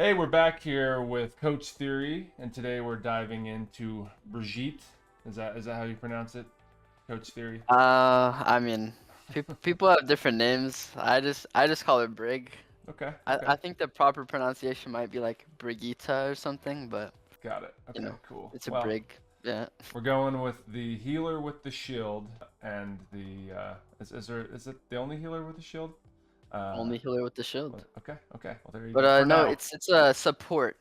Hey, we're back here with Coach Theory, and today we're diving into Brigitte. Is that how you pronounce it? Coach Theory. I mean, people have different names. I just call it Brig. Okay, I okay, think the proper pronunciation might be like Brigitte or something, but got it. you Okay, know, cool. it's a Well, Brig. Yeah. we're going with the healer with the shield, and the is it the only healer with the shield? Uh, Only healer with the shield. okay, okay. Well, there you But go. For no, now. it's a support,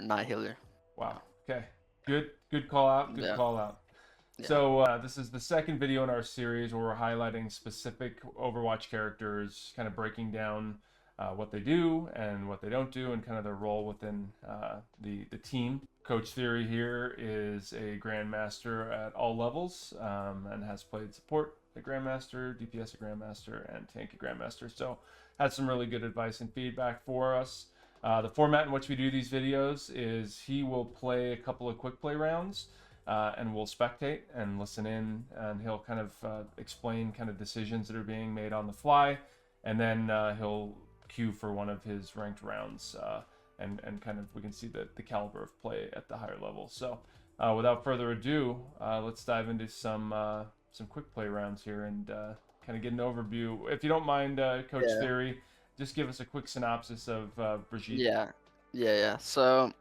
not healer. Wow. Okay. Good call out. Good Yeah. call out. Yeah. So this is the second video in our series where we're highlighting specific Overwatch characters, kind of breaking down what they do and what they don't do, and kind of their role within the team. Coach Theory here is a Grandmaster at all levels and has played support at Grandmaster, DPS at Grandmaster, and tank at Grandmaster. So had some really good advice and feedback for us. The format in which we do these videos is he will play a couple of quick play rounds and we'll spectate and listen in, and he'll kind of explain kind of decisions that are being made on the fly, and then he'll queue for one of his ranked rounds, and kind of we can see the caliber of play at the higher level. So without further ado, let's dive into some quick play rounds here and kind of get an overview. If you don't mind, Coach Yeah. Theory, just give us a quick synopsis of Brigitte. Yeah. Yeah. So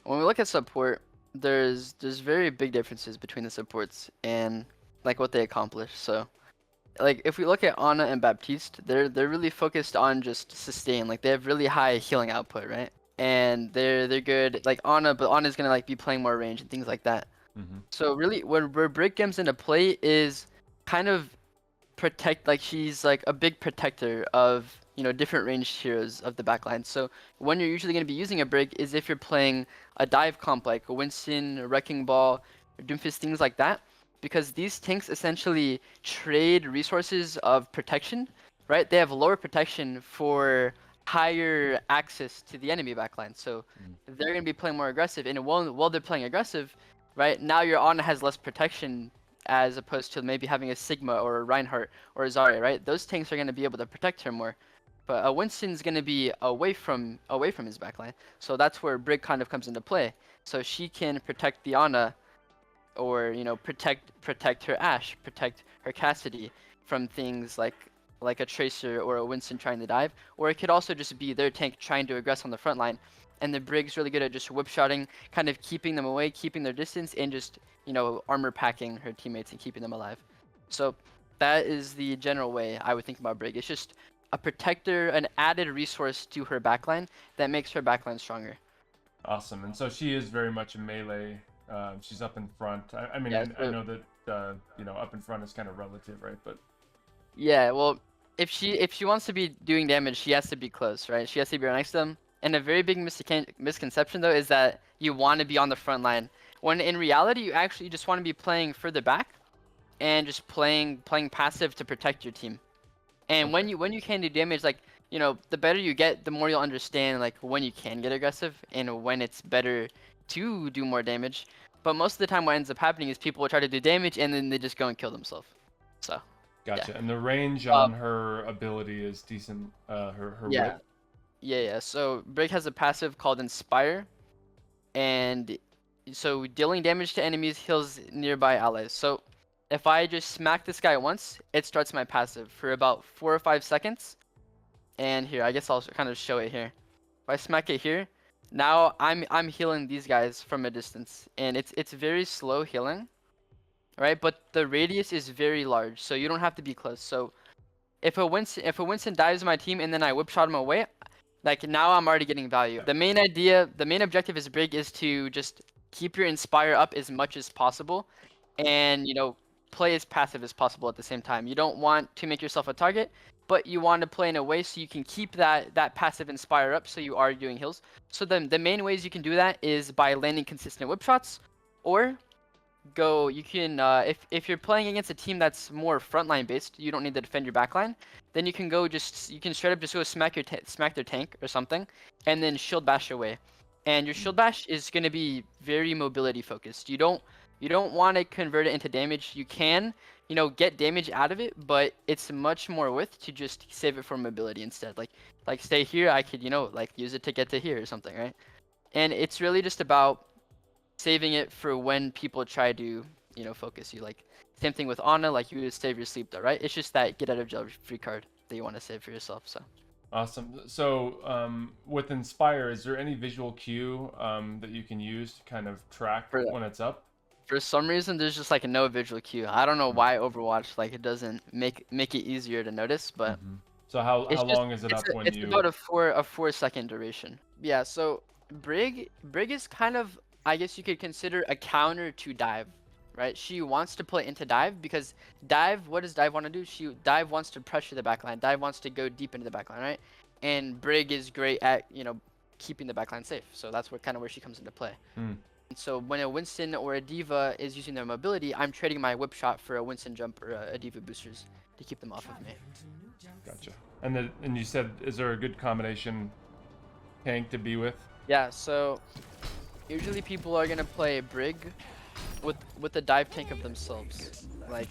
when we look at support, there's very big differences between the supports and like what they accomplish. So like if we look at Ana and Baptiste, they're really focused on just sustain. Like they have really high healing output, right? And they're good like Ana, but Ana's gonna like be playing more range and things like that. Mm-hmm. So really, where Brick comes into play is kind of protect. Like she's like a big protector of different ranged heroes of the backline. So when you're usually gonna be using a Brick is if you're playing a dive comp like a Winston, a Wrecking Ball, or Doomfist, things like that, because these tanks essentially trade resources of protection, right? They have lower protection for higher access to the enemy backline. So they're going to be playing more aggressive, and while they're playing aggressive, right, now your Ana has less protection as opposed to maybe having a Sigma or a Reinhardt or a Zarya, right? Those tanks are going to be able to protect her more. But Winston's going to be away from his backline. So that's where Brig kind of comes into play. So she can protect the Ana, or protect her Ashe, protect her Cassidy from things like a Tracer or a Winston trying to dive, or it could also just be their tank trying to aggress on the front line, and the Brig's really good at just whip shotting, kind of keeping them away, keeping their distance, and just armor packing her teammates and keeping them alive. So that is the general way I would think about Brig. It's just a protector, an added resource to her backline that makes her backline stronger. Awesome. And so she is very much a melee. She's up in front. I mean, Yeah, I know that up in front is kind of relative, right? But yeah, well, if she wants to be doing damage, she has to be close, right? She has to be right next to them. And a very big misconception though is that you want to be on the front line, when in reality you actually just want to be playing further back and just playing passive to protect your team. And okay, when you can do damage, like the better you get, the more you'll understand like when you can get aggressive and when it's better to do more damage. But most of the time, what ends up happening is people will try to do damage and then they just go and kill themselves. So yeah. gotcha. And the range Uh, on her ability is decent. Her yeah. whip. Yeah. So Brig has a passive called Inspire, and so dealing damage to enemies heals nearby allies. So if I just smack this guy once, it starts my passive for about 4 or 5 seconds. And here, I guess I'll kind of show it here. If I smack it here, now I'm healing these guys from a distance, and it's very slow healing, right? But the radius is very large, so you don't have to be close. So if a Winston dives my team and then I whip shot him away, like now I'm already getting value. The main objective is Brig is to just keep your Inspire up as much as possible, and play as passive as possible at the same time. You don't want to make yourself a target, but you want to play in a way so you can keep that passive Inspire up, so you are doing heals. So the main ways you can do that is by landing consistent whip shots, or you can if you're playing against a team that's more frontline based, you don't need to defend your backline, then you can straight up just go smack their tank or something, and then shield bash away. And your shield bash is going to be very mobility focused. You don't want to convert it into damage. You can, you know, get damage out of it, but it's much more worth to just save it for mobility instead. Like stay here, I could, you know, like use it to get to here or something, right? And it's really just about saving it for when people try to, you know, focus you. Like same thing with Ana, like you would save your sleep though, right? It's just that get out of jail free card that you want to save for yourself. So Awesome. So with Inspire, is there any visual cue that you can use to kind of track for when it's up? for some reason there's just like no visual cue. I don't know why Overwatch like it doesn't make it easier to notice, but So how it's just long is it up when it's you? about a 4 second duration. Yeah, so Brig is kind of, I guess you could consider a counter to Dive, right? She wants to play into Dive because Dive, what does Dive want to do? Dive wants to pressure the backline. Dive wants to go deep into the backline, right? And Brig is great at, you know, keeping the backline safe. So that's where she comes into play. Mm. And so when a Winston or a Diva is using their mobility, I'm trading my whip shot for a Winston jump or a Diva boosters to keep them off of me. Gotcha. And you said, is there a good combination tank to be with? Yeah, so usually people are gonna play Brig with the dive tank of themselves. Like,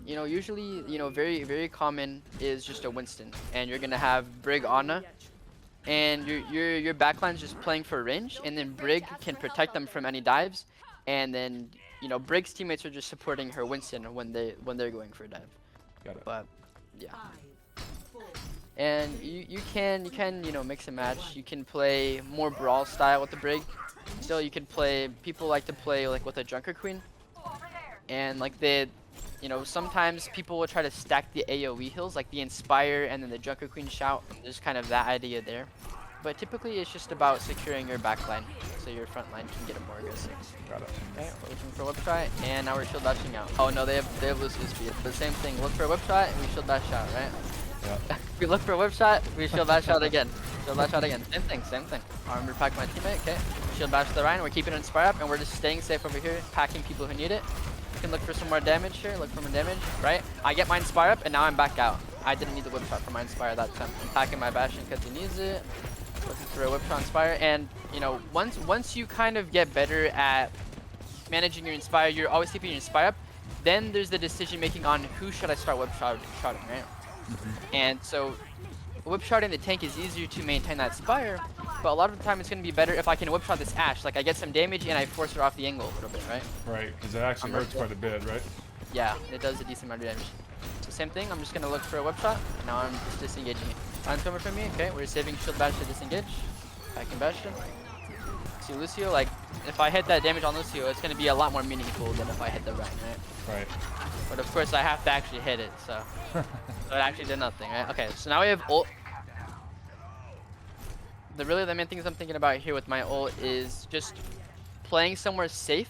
you know, usually, you know, very common is just a Winston, and you're gonna have Brig Ana, and your backline's just playing for range, and then Brig can protect them from any dives, and then, you know, Brig's teammates are just supporting her Winston when they're going for a dive. Got it. But yeah. And you can you know, mix and match. You can play more brawl style with the Brig. Still, you can play. People like to play like with a Junker Queen, and like you know, sometimes people will try to stack the AOE heals, like the Inspire and then the Junker Queen shout. There's kind of that idea there, but typically it's just about securing your backline so your front line can get it more aggressive. Got it. Okay, we're looking for a whip shot, and now we're shield dashing out. Oh no, they have loose speed. The same thing. Look for a whip shot, and we shield dash out, right? Yeah. We look for a whip shot, we shield bash out again. Shield bash out again. Same thing. Armor pack my teammate, okay. Shield bash the Ryan, we're keeping it Inspire up, and we're just staying safe over here, packing people who need it. You can look for some more damage here, look for more damage, right? I get my Inspire up, and now I'm back out. I didn't need the whip shot for my Inspire that time. I'm packing my Bastion because he needs it. Looking for a whip shot Inspire, and, you know, once you kind of get better at managing your Inspire, you're always keeping your Inspire up, then there's the decision making on who should I start whip shotting, right? And so whip shotting the tank is easier to maintain that Spire, but a lot of the time it's going to be better if I can whip shot this Ashe. Like I get some damage and I force her off the angle a little bit, right? Right, because it actually hurts quite a bit, right? Yeah, it does a decent amount of damage. So same thing, I'm just going to look for a whip shot. Now I'm just disengaging it. Line's coming from me, okay, we're saving shield bash to disengage. Backing Bastion. See Lucio, like if I hit that damage on Lucio, it's going to be a lot more meaningful than if I hit the Ryan, right? Right. But of course I have to actually hit it, so so it actually did nothing, right? Okay, so now we have ult. The main things I'm thinking about here with my ult is just playing somewhere safe,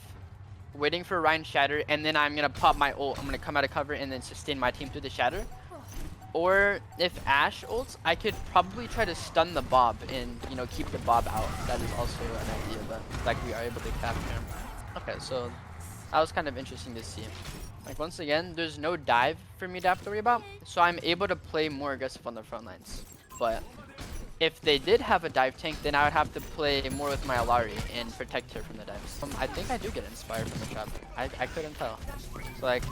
waiting for Ryan Shatter, and then I'm gonna pop my ult. I'm gonna come out of cover and then sustain my team through the Shatter. Or if Ashe ults, I could probably try to stun the Bob and, you know, keep the Bob out. That is also an idea, but like we are able to capture him. Okay, so that was kind of interesting to see. Like once again, there's no dive for me to have to worry about, so I'm able to play more aggressive on the front lines. But if they did have a dive tank, then I would have to play more with my Alari and protect her from the dives. I think I do get inspired from the shot. I couldn't tell. So like,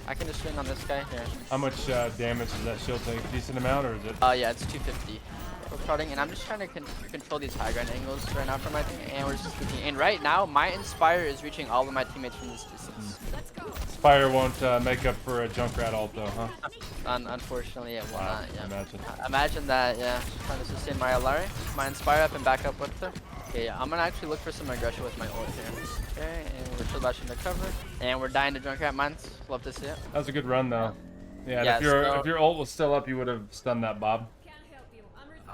I can just swing on this guy here. How much damage does that shield take? Decent amount, or is it? Yeah, it's 250. Starting, and I'm just trying to control these high ground angles right now for my team, and we're just keeping. And right now, my Inspire is reaching all of my teammates from this distance. Spire won't make up for a Junkrat ult though, huh? Unfortunately, it will not. Yeah. Imagine. Imagine that. Yeah. Just trying to sustain my Alari, my Inspire up and back up with her. Okay, yeah. I'm gonna actually look for some aggression with my ult here. Okay, and we're still bashing the cover, and we're dying to Junkrat mines. Love to see it. That was a good run though. Yeah. Yeah, if your ult was still up, you would have stunned that Bob.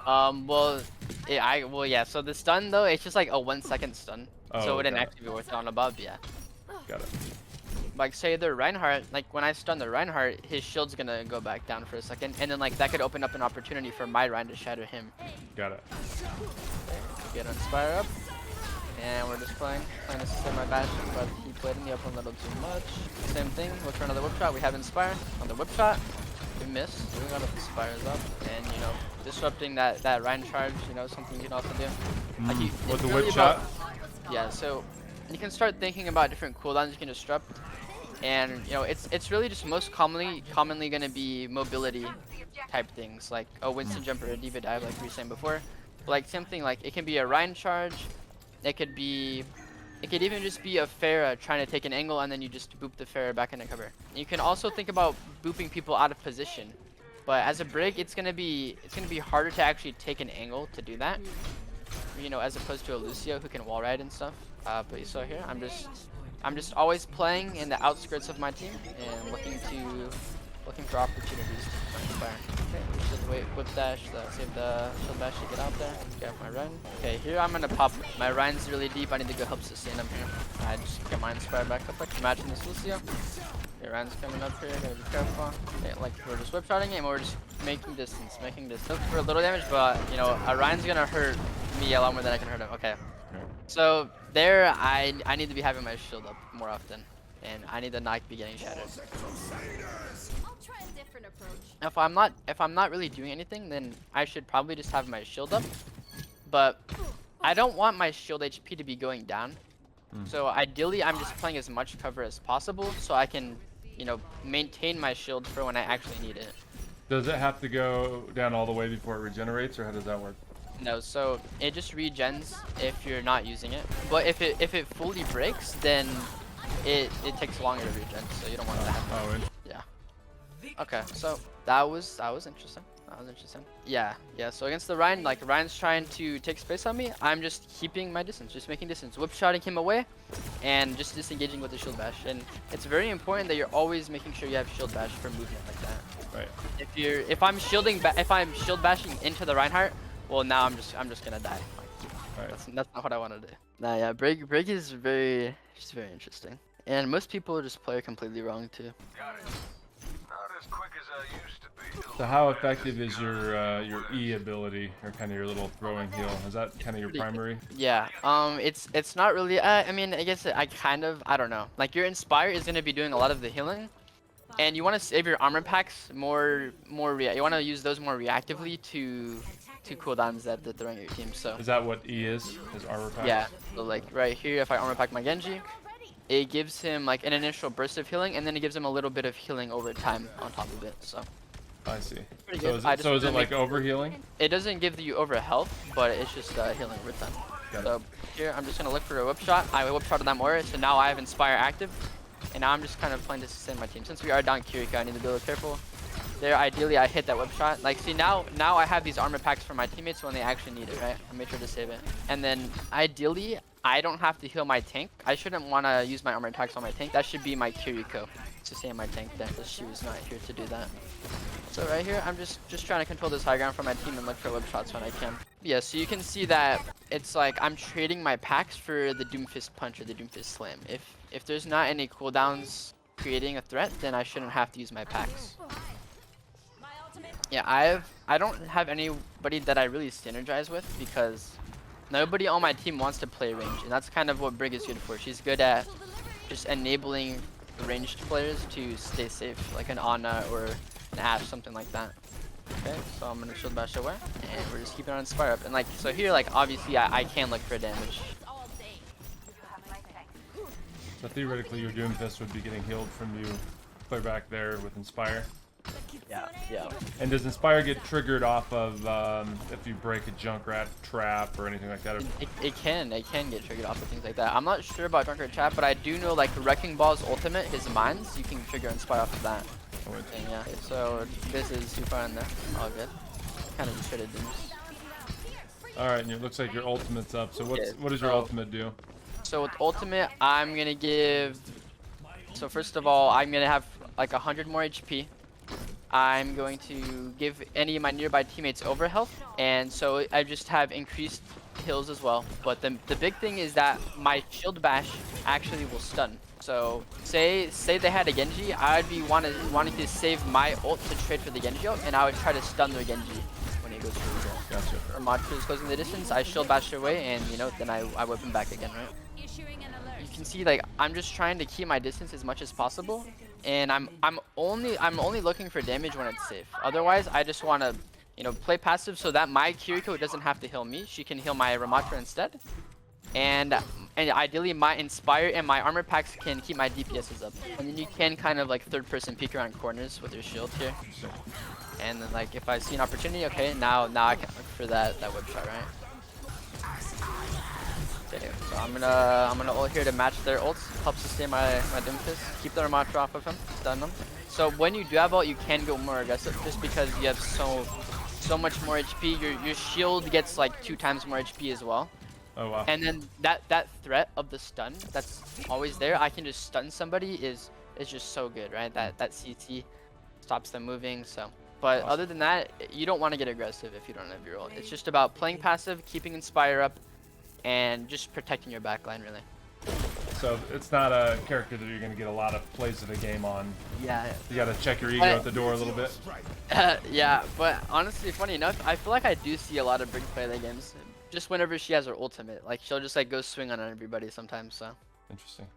Well, yeah. So the stun though, it's just like a 1 second stun, so it wouldn't got actually be worth it on a Bob. Yeah. Got it. Like say the Reinhardt, like when I stun the Reinhardt, his shield's gonna go back down for a second, and then like that could open up an opportunity for my Ryan to shatter him. Got it. Get Inspire up, and we're just playing to sustain my Bastion, but he played in the open a little too much. Same thing, look for another whip shot. We have Inspire on the whip shot. We missed. We got the Inspires up, and you know, disrupting that Ryan charge, you know, something you can also do. Like With the whip shot. Yeah, so you can start thinking about different cooldowns you can disrupt. And you know, it's really just most commonly gonna be mobility type things like a Winston jump or a Diva dive, like we were saying before. But like same thing, like it can be a Ryan charge, it could even just be a Pharah trying to take an angle and then you just boop the Pharah back into cover. You can also think about booping people out of position, but as a Brig, it's gonna be harder to actually take an angle to do that. You know, as opposed to a Lucio who can wall ride and stuff. But you saw here, I'm just always playing in the outskirts of my team and looking for opportunities to inspire. Okay, we should wait, whip dash, save the shield bash to get out there. Get off my run. Okay, here I'm gonna pop. My Ryan's really deep. I need to go help sustain him here. I just get my inspire back up. Like imagine this Lucio. Okay, Ryan's coming up here. Gotta be careful. Okay, like we're just whip shotting it and we're just making distance. Look for a little damage, but you know, Ryan's gonna hurt me a lot more than I can hurt him. Okay. So there, I need to be having my shield up more often, and I need to not be getting shattered. If I'm not really doing anything, then I should probably just have my shield up. But I don't want my shield HP to be going down. So ideally, I'm just playing as much cover as possible, so I can, you know, maintain my shield for when I actually need it. Does it have to go down all the way before it regenerates, or how does that work? No, so it just regens if you're not using it. But if it fully breaks, then it takes longer to regen, so you don't want that to happen. Oh, yeah. Okay, so that was interesting. That was interesting. Yeah. So against the Ryan, like Ryan's trying to take space on me, I'm just keeping my distance, just making distance, whip shotting him away, and just disengaging with the shield bash. And it's very important that you're always making sure you have shield bash for movement like that. right. If I'm shield bashing into the Reinhardt, well now I'm just gonna die. Right. That's not what I want to do. Nah, yeah, Brig is very interesting, and most people just play it completely wrong too. So how effective is your E ability, or kind of your little throwing heal? Is that kind of your primary? Yeah. It's not really. I mean, I guess I don't know. Like your Inspire is gonna be doing a lot of the healing, and you want to save your armor packs more. You want to use those more reactively to cooldowns that they're throwing at your team. So. Is that what E is? His armor pack? Yeah. So like right here, if I armor pack my Genji, it gives him like an initial burst of healing, and then it gives him a little bit of healing over time on top of it. So. I see. Pretty So good. is it like over healing? It doesn't give you over health, but it's just healing over time. So here, I'm just gonna look for a whip shot. I whip shot on that Moira, so now I have Inspire active, and now I'm just kind of playing to sustain my team. Since we are down Kiriko, I need to be a little careful. There, ideally, I hit that whip shot. Like, see now I have these armor packs for my teammates when they actually need it, right? I made sure to save it. And then ideally, I don't have to heal my tank. I shouldn't want to use my armor packs on my tank. That should be my Kiriko to sustain my tank then, because she was not here to do that. So right here, I'm just trying to control this high ground for my team and look for whip shots when I can. Yeah, so you can see that it's like I'm trading my packs for the Doomfist punch or the Doomfist slam. If there's not any cooldowns creating a threat, then I shouldn't have to use my packs. Yeah, I don't have anybody that I really synergize with because nobody on my team wants to play range, and that's kind of what Brig is good for. She's good at just enabling ranged players to stay safe, like an Ana or an Ashe, something like that. Okay, so I'm gonna shield bash away, and we're just keeping our Inspire up. And like, so here, like obviously I can look for damage. So theoretically, your Doomfist would be getting healed from you clear back there with Inspire. Yeah. And does Inspire get triggered off of if you break a Junkrat trap or anything like that? It can get triggered off of things like that. I'm not sure about Junkrat trap, but I do know like Wrecking Ball's ultimate, his mines, you can trigger Inspire off of that. And yeah, so this is super in there. All good. Kind of just traded dooms. Alright, and it looks like your ultimate's up. So what does your ultimate do? So with ultimate, I'm gonna give. So first of all, I'm gonna have like 100 more HP. I'm going to give any of my nearby teammates over health, and so I just have increased heals as well. But the big thing is that my shield bash actually will stun. So say they had a Genji, I'd be wanting to save my ult to trade for the Genji ult, and I would try to stun their Genji when he goes for his ult. Gotcha. Or Modker is closing the distance, I shield bash away, and you know, then I whip him back again, right? You can see like I'm just trying to keep my distance as much as possible, and I'm only looking for damage when it's safe. Otherwise, I just want to, you know, play passive so that my Kiriko doesn't have to heal me. She can heal my Ramatra instead. And and ideally my Inspire and my armor packs can keep my DPSs up. And then you can kind of like third person peek around corners with your shield here. And then like if I see an opportunity, okay, now I can look for that whip shot, right? Okay, so I'm gonna ult here to match their ults, help sustain my Doomfist, keep the Ramatra off of him, stun them. So when you do have ult, you can go more aggressive just because you have so much more HP. Your shield gets like 2 times more HP as well. Oh wow. And then that threat of the stun that's always there, I can just stun somebody is just so good, right? That CT stops them moving. So, but Awesome. other than that, you don't want to get aggressive if you don't have your ult. It's just about playing passive, keeping Inspire up, and just protecting your backline really. So it's not a character that you're going to get a lot of plays of the game on. Yeah. You got to check your ego at the door a little bit. Yeah, but honestly, funny enough, I feel like I do see a lot of Brig play the games. Just whenever she has her ultimate, like she'll just like go swing on everybody sometimes. So. Interesting.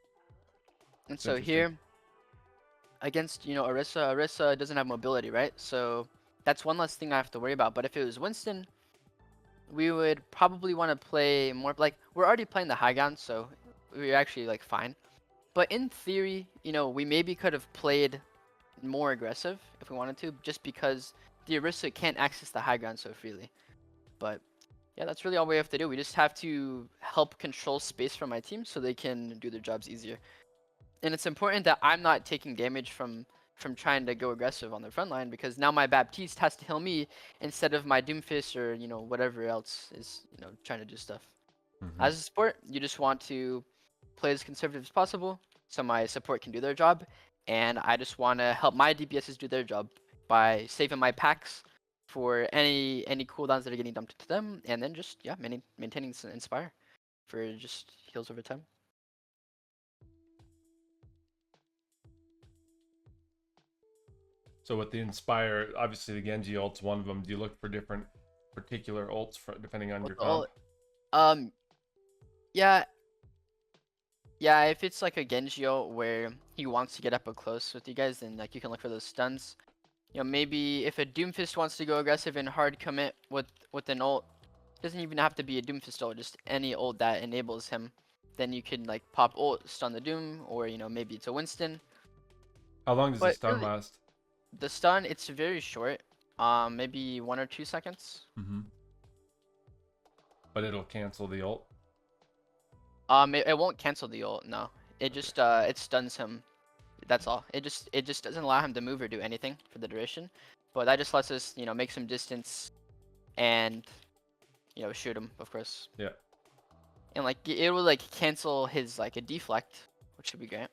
And so here, against Orisa doesn't have mobility, right? So that's one less thing I have to worry about. But if it was Winston, we would probably want to play more like we're already playing the high ground, so we're actually like fine. But in theory, we maybe could have played more aggressive if we wanted to, just because the Orisa can't access the high ground so freely. But yeah, that's really all we have to do. We just have to help control space for my team so they can do their jobs easier. And it's important that I'm not taking damage from trying to go aggressive on the front line, because now my Baptiste has to heal me instead of my Doomfist or whatever else is trying to do stuff. As a support, you just want to play as conservative as possible so my support can do their job, and I just want to help my DPSs do their job by saving my packs for any cooldowns that are getting dumped to them, and then just maintaining Inspire for just heals over time. So with the Inspire, obviously the Genji ult's one of them. Do you look for different particular ults depending on your comp? Yeah, if it's like a Genji ult where he wants to get up close with you guys, then like you can look for those stuns. Maybe if a Doomfist wants to go aggressive and hard commit with an ult, doesn't even have to be a Doomfist ult, just any ult that enables him. Then you can like pop ult, stun the Doom, or maybe it's a Winston. How long does the stun last? The stun, it's very short. Maybe 1 or 2 seconds. But it'll cancel the ult. It won't cancel the ult. No, it just it stuns him. That's all. It just doesn't allow him to move or do anything for the duration. But that just lets us make some distance, and shoot him, of course. Yeah. And like it will like cancel his like a deflect, which should be great.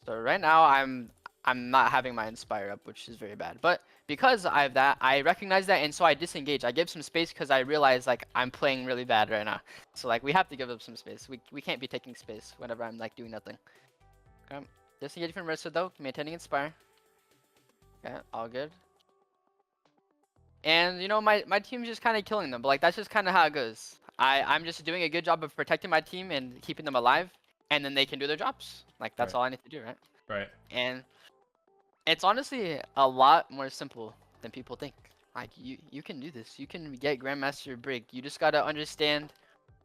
So right now I'm not having my Inspire up, which is very bad. But because I have that, I recognize that, and so I disengage. I give some space because I realize like I'm playing really bad right now. So like we have to give up some space. We can't be taking space whenever I'm like doing nothing. Okay. Disengage from Rissa though, maintaining Inspire. Okay, all good. And my team's just kind of killing them, but like that's just kind of how it goes. I'm just doing a good job of protecting my team and keeping them alive, and then they can do their jobs. Like that's all I need to do, right? Right. And it's honestly a lot more simple than people think. Like you can do this. You can get Grandmaster Brig. You just gotta understand,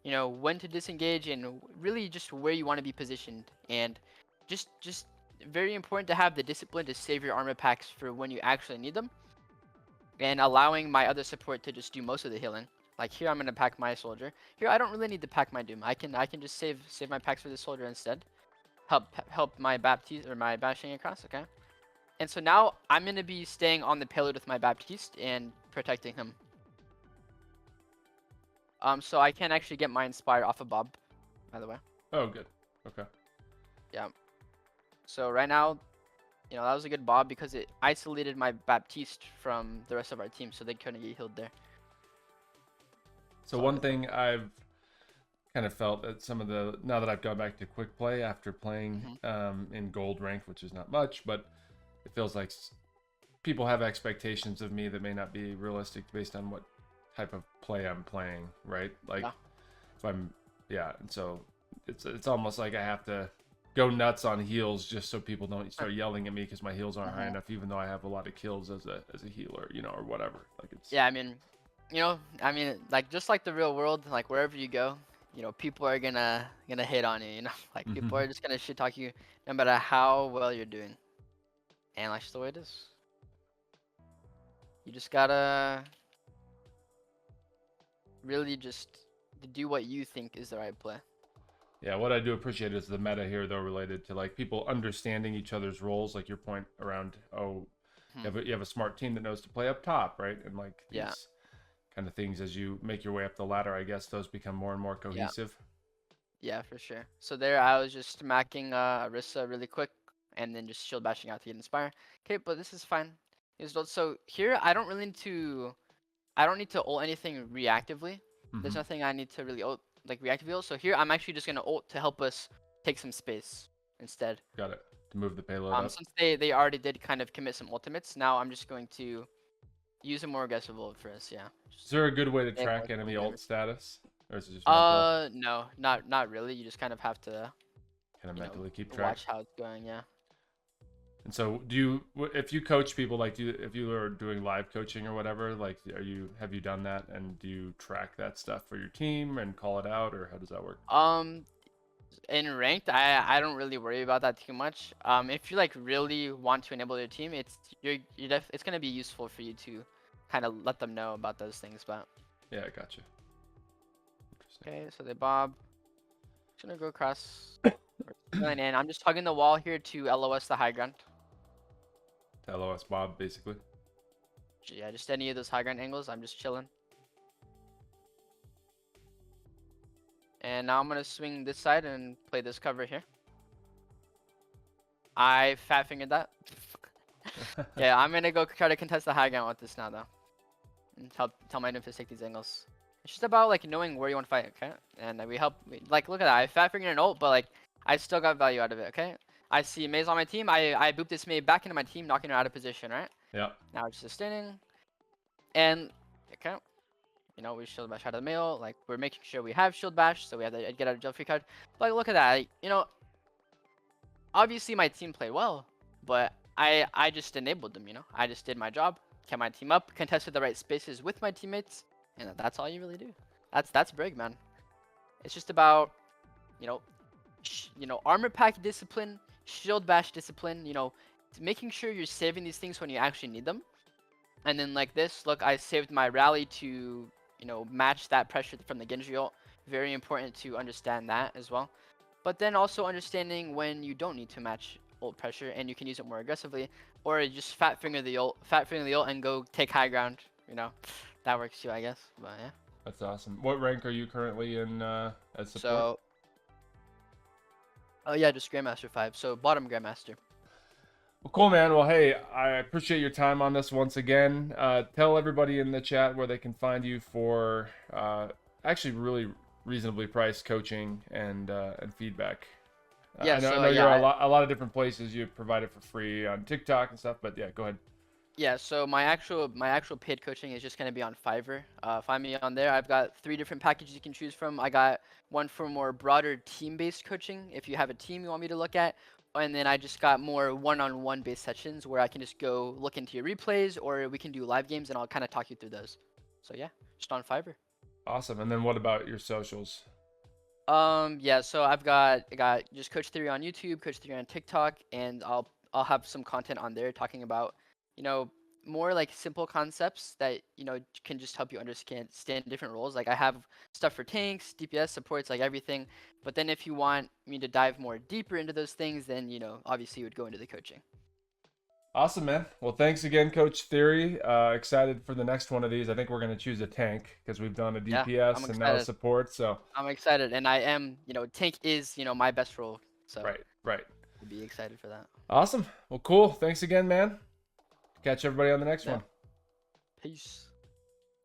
when to disengage and really just where you want to be positioned. And just very important to have the discipline to save your armor packs for when you actually need them. And allowing my other support to just do most of the healing. Like here I'm gonna pack my soldier. Here I don't really need to pack my Doom. I can just save my packs for the soldier instead. Help my Baptiste or my bashing across, okay? And so now I'm going to be staying on the payload with my Baptiste and protecting him. So I can actually get my Inspire off of Bob, by the way. Oh, good. Okay. Yeah. So right now, that was a good Bob because it isolated my Baptiste from the rest of our team, so they couldn't get healed there. So one thing I've kind of felt that now that I've gone back to quick play after playing in gold rank, which is not much, but it feels like people have expectations of me that may not be realistic based on what type of play I'm playing, right? Like if and so it's almost like I have to go nuts on heals just so people don't start yelling at me because my heals aren't high enough, even though I have a lot of kills as a healer, or whatever. Like it's I mean, like just like the real world, like wherever you go, people are gonna hate on you, like people Mhm. are just gonna shit talk you no matter how well you're doing. And that's just the way it is. You just gotta really just do what you think is the right play. Yeah, what I do appreciate is the meta here, though, related to like people understanding each other's roles. Like your point around, oh, Hmm. you have a smart team that knows to play up top, right? And like Yeah, these kind of things as you make your way up the ladder, I guess those become more and more yeah, cohesive. yeah, for sure. So there, I was just smacking Arissa really quick, and then just shield bashing out to get inspire. Okay, but this is fine. So here, I don't need to ult anything reactively. There's Hmm. nothing I need to really ult like reactively ult. So here, I'm actually just gonna ult to help us take some space instead. Got it. To move the payload up. Since they already did kind of commit some ultimates, now I'm just going to use a more aggressive ult for us. Yeah. Is Just there a good way to make more track enemy ult damage. status, or is it just mental? No, not really. You just kind of have to, Kind of mentally keep track. watch how it's going. Yeah. And so, do you, if you coach people, like, if you are doing live coaching or whatever, like, have you done that, and do you track that stuff for your team and call it out, or how does that work? Um, in ranked, I don't really worry about that too much. If you like really want to enable your team, it's gonna be useful for you to kind of let them know about those things. But Yeah, I gotcha. Interesting. okay, so they bob. Just gonna go across. And I'm just hugging the wall here to LOS the high ground. To LOS Bob, basically. Yeah, just any of those high ground angles, I'm just chilling. And now I'm gonna swing this side and play this cover here. I fat fingered that. Yeah, I'm gonna go try to contest the high ground with this now though. And tell my nymphs to take these angles. It's just about like knowing where you want to fight, okay? And like look at that. I fat fingered an ult, but like I still got value out of it, okay? I see Mei's on my team. I boop this Mei back into my team, knocking her out of position, right? Yeah. Now it's just sustaining. And okay. We shield bash out of the mail. Like we're making sure we have shield bash, so we have to get out of jail free card. But like, look at that. Obviously my team played well, but I just enabled them. I just did my job, kept my team up, contested the right spaces with my teammates, and that's all you really do. That's Brig, man. It's just about you know, armor pack discipline, shield bash discipline. Making sure you're saving these things when you actually need them. And then like this, look, I saved my rally to, match that pressure from the Genji ult. Very important to understand that as well. But then also understanding when you don't need to match ult pressure and you can use it more aggressively, or just fat finger the ult, and go take high ground. That works too, I guess. But yeah. That's awesome. What rank are you currently in as support? So, oh yeah, just Grandmaster 5. So bottom Grandmaster. Well, cool, man. Well, hey, I appreciate your time on this once again. Tell everybody in the chat where they can find you for actually really reasonably priced coaching and feedback. Yeah. I know, So yeah, you're a lot of different places you provide it for free on TikTok and stuff, but yeah, go ahead. Yeah, so my actual paid coaching is just gonna be on Fiverr. Find me on there. I've got 3 different packages you can choose from. I got one for more broader team-based coaching, if you have a team you want me to look at, and then I just got more one-on-one based sessions where I can just go look into your replays, or we can do live games, and I'll kind of talk you through those. So yeah, just on Fiverr. Awesome. And then what about your socials? Yeah, so I got just Coach Theory on YouTube, Coach Theory on TikTok, and I'll have some content on there talking about, you know, more like simple concepts that, can just help you understand different roles. Like I have stuff for tanks, DPS supports, like everything. But then if you want me to dive more deeper into those things, then, obviously you would go into the coaching. Awesome, man. Well, thanks again, Coach Theory. Excited for the next one of these. I think we're going to choose a tank because we've done a Yeah, I'm DPS and now a excited. support. So, I'm excited, and I am, tank is, my best role. So right, right. I'd be excited for that. Awesome. Well, cool. Thanks again, man. Catch everybody on the next Yeah. one. Peace.